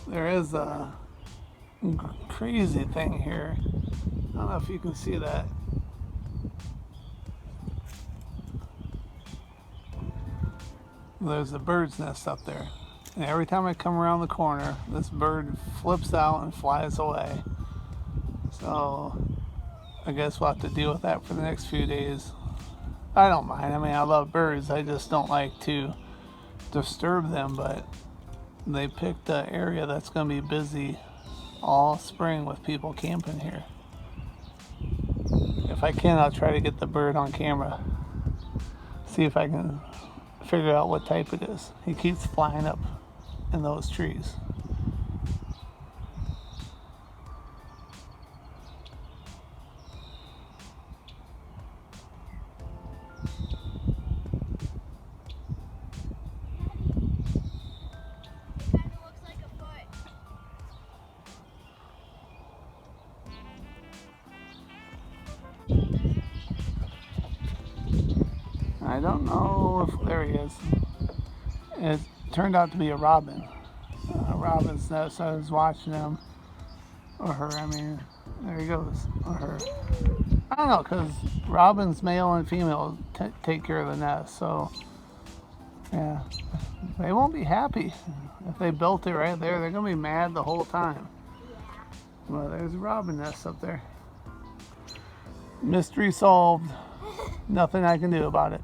There is a crazy thing here. I don't know if you can see that. There's a bird's nest up there. And every time I come around the corner, this bird flips out and flies away. So I guess we'll have to deal with that for the next few days. I don't mind. I mean, I love birds. I just don't like to disturb them, but they picked an area that's going to be busy all spring with people camping here. If I can, I'll try to get the bird on camera. See if I can figure out what type it is. He keeps flying up in those trees. I don't know if there he is. It turned out to be a robin. Robin's nest. I was watching him, or her. I mean, there he goes, or her. I don't know, because robins, male and female, take care of the nest. So, yeah, they won't be happy if they built it right there. They're gonna be mad the whole time. Well, there's a robin nest up there. Mystery solved. Nothing I can do about it.